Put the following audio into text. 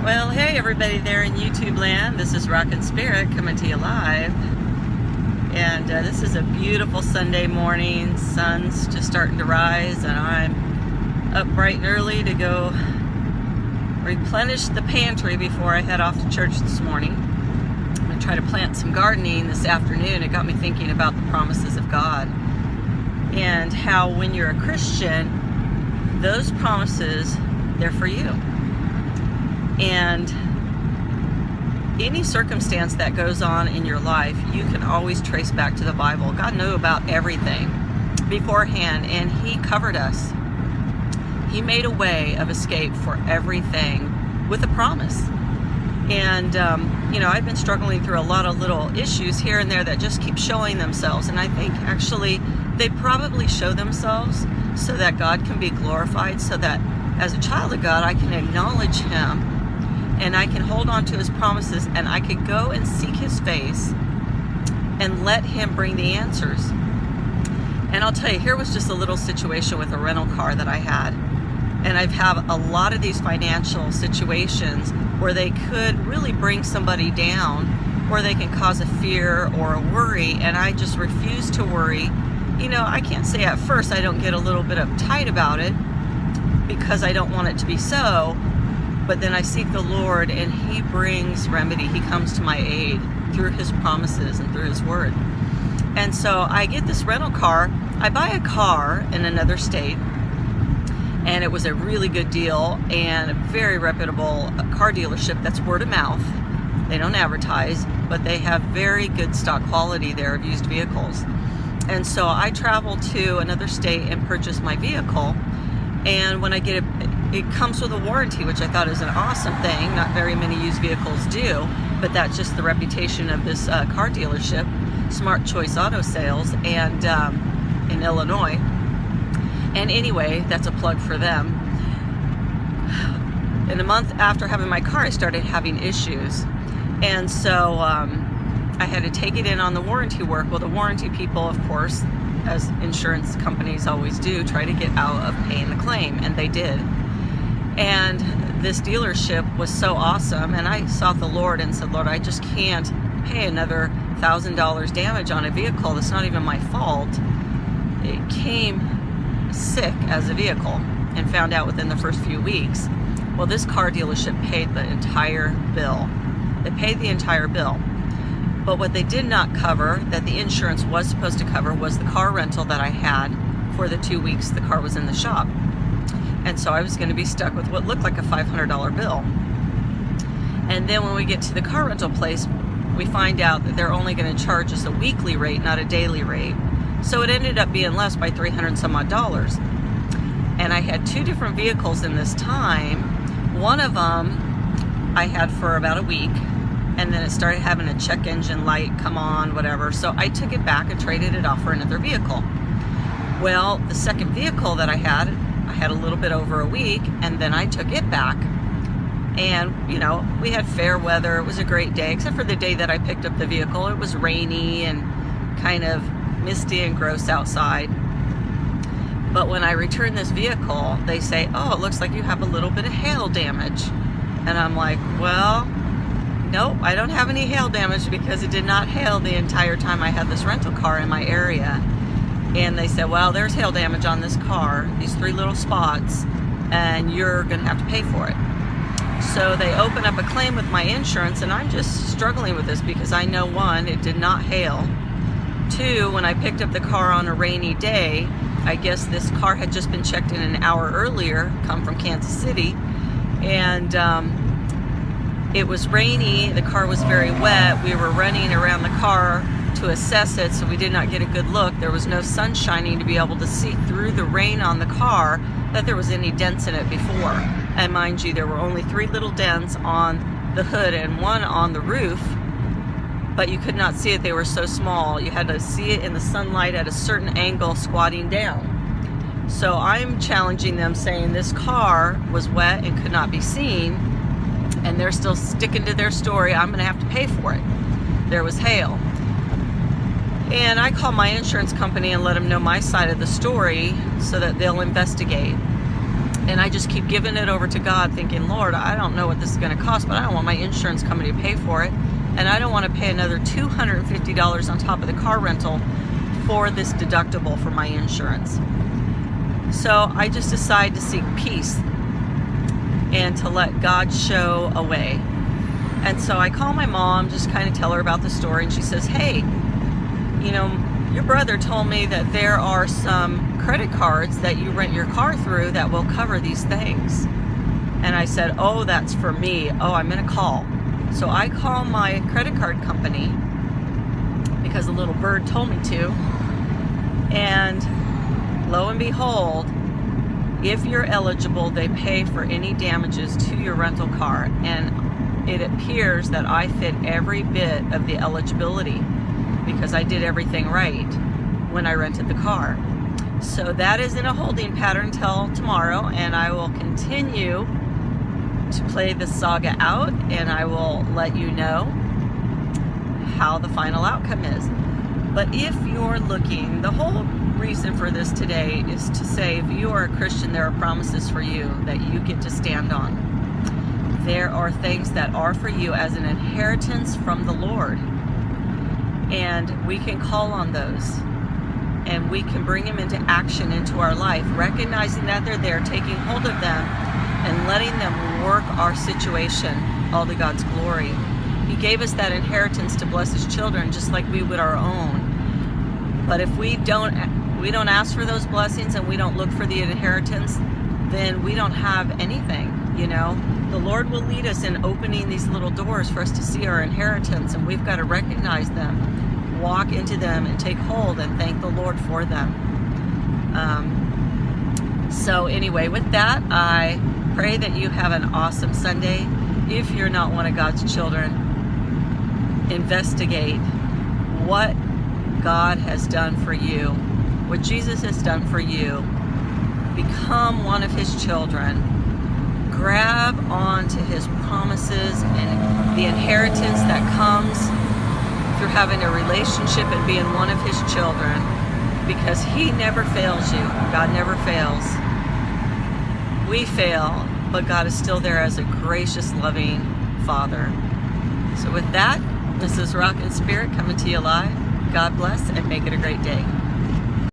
Well, hey everybody there in YouTube land. This is Rockin' Spirit coming to you live. And this is a beautiful Sunday morning. Sun's just starting to rise and I'm up bright and early to go replenish the pantry before I head off to church this morning. I'm going to try to plant some gardening this afternoon. It got me thinking about the promises of God and how when you're a Christian, those promises, they're for you. And any circumstance that goes on in your life, you can always trace back to the Bible. God knew about everything beforehand, and He covered us. He made a way of escape for everything with a promise. And, I've been struggling through a lot of little issues here and there that just keep showing themselves. And I think actually they probably show themselves so that God can be glorified, so that as a child of God, I can acknowledge Him and I can hold on to His promises, and I could go and seek His face and let Him bring the answers. And I'll tell you, here was just a little situation with a rental car that I had. And I've had a lot of these financial situations where they could really bring somebody down, or they can cause a fear or a worry, and I just refuse to worry. I can't say at first I don't get a little bit uptight about it because I don't want it to be so, but then I seek the Lord and He brings remedy. He comes to my aid through His promises and through His word. And so I get this rental car. I buy a car in another state, and it was a really good deal and a very reputable car dealership that's word of mouth. They don't advertise, but they have very good stock quality there of used vehicles. And so I travel to another state and purchase my vehicle. And when I get it comes with a warranty, which I thought is an awesome thing. Not very many used vehicles do, but that's just the reputation of this car dealership, Smart Choice Auto Sales, and in Illinois. And anyway, that's a plug for them. In a month after having my car, I started having issues. And so I had to take it in on the warranty work. Well, the warranty people, of course, as insurance companies always do, try to get out of paying the claim, and they did. And this dealership was so awesome, and I sought the Lord and said, Lord, I just can't pay another $1,000 damage on a vehicle that's not even my fault. It came sick as a vehicle, and found out within the first few weeks. Well, this car dealership paid the entire bill. They paid the entire bill. But what they did not cover, that the insurance was supposed to cover, was the car rental that I had for the 2 weeks the car was in the shop. And so I was going to be stuck with what looked like a $500 bill. And then when we get to the car rental place, we find out that they're only going to charge us a weekly rate, not a daily rate. So it ended up being less by $300 and some odd. And I had two different vehicles in this time. One of them I had for about a week, and then it started having a check engine light come on, whatever. So I took it back and traded it off for another vehicle. Well, the second vehicle that I had a little bit over a week, and then I took it back. And, we had fair weather. It was a great day, except for the day that I picked up the vehicle. It was rainy and kind of misty and gross outside. But when I return this vehicle, they say, oh, it looks like you have a little bit of hail damage. And I'm like, well, nope, I don't have any hail damage because it did not hail the entire time I had this rental car in my area. And they said, well, there's hail damage on this car, these 3 little spots, and you're going to have to pay for it. So they open up a claim with my insurance, and I'm just struggling with this because I know, 1, it did not hail. 2, when I picked up the car on a rainy day, I guess this car had just been checked in an hour earlier, come from Kansas City, and it was rainy, the car was very wet, we were running around the car to assess it, so we did not get a good look. There was no sun shining to be able to see through the rain on the car that there was any dents in it before. And mind you, there were only 3 little dents on the hood and 1 on the roof, but you could not see it. They were so small. You had to see it in the sunlight at a certain angle squatting down. So I'm challenging them, saying this car was wet and could not be seen, and they're still sticking to their story. I'm going to have to pay for it. There was hail. And I call my insurance company and let them know my side of the story so that they'll investigate. And I just keep giving it over to God, thinking, Lord, I don't know what this is going to cost, but I don't want my insurance company to pay for it. And I don't want to pay another $250 on top of the car rental for this deductible for my insurance. So I just decided to seek peace and to let God show a way. And so I call my mom, just kind of tell her about the story, and she says, hey, you know, your brother told me that there are some credit cards that you rent your car through that will cover these things. And I said, oh, that's for me. Oh, I'm going to call. So I call my credit card company because a little bird told me to. And lo and behold, if you're eligible, they pay for any damages to your rental car. And it appears that I fit every bit of the eligibility because I did everything right when I rented the car. So that is in a holding pattern till tomorrow, and I will continue to play the saga out, and I will let you know how the final outcome is. But if you're looking, the whole reason for this today is to say, if you are a Christian, there are promises for you that you get to stand on. There are things that are for you as an inheritance from the Lord. And we can call on those. And we can bring them into action into our life, recognizing that they're there, taking hold of them, and letting them work our situation all to God's glory. He gave us that inheritance to bless His children just like we would our own. But if we don't ask for those blessings and we don't look for the inheritance, then we don't have anything, you know. The Lord will lead us in opening these little doors for us to see our inheritance, and we've got to recognize them, walk into them, and take hold and thank the Lord for them. So anyway, with that, I pray that you have an awesome Sunday. If you're not one of God's children, investigate what God has done for you, what Jesus has done for you. Become one of His children. Grab onto His promises and the inheritance that comes through having a relationship and being one of His children, because He never fails you. God never fails. We fail, but God is still there as a gracious, loving Father. So with that, this is Rockin' Spirit coming to you live. God bless and make it a great day.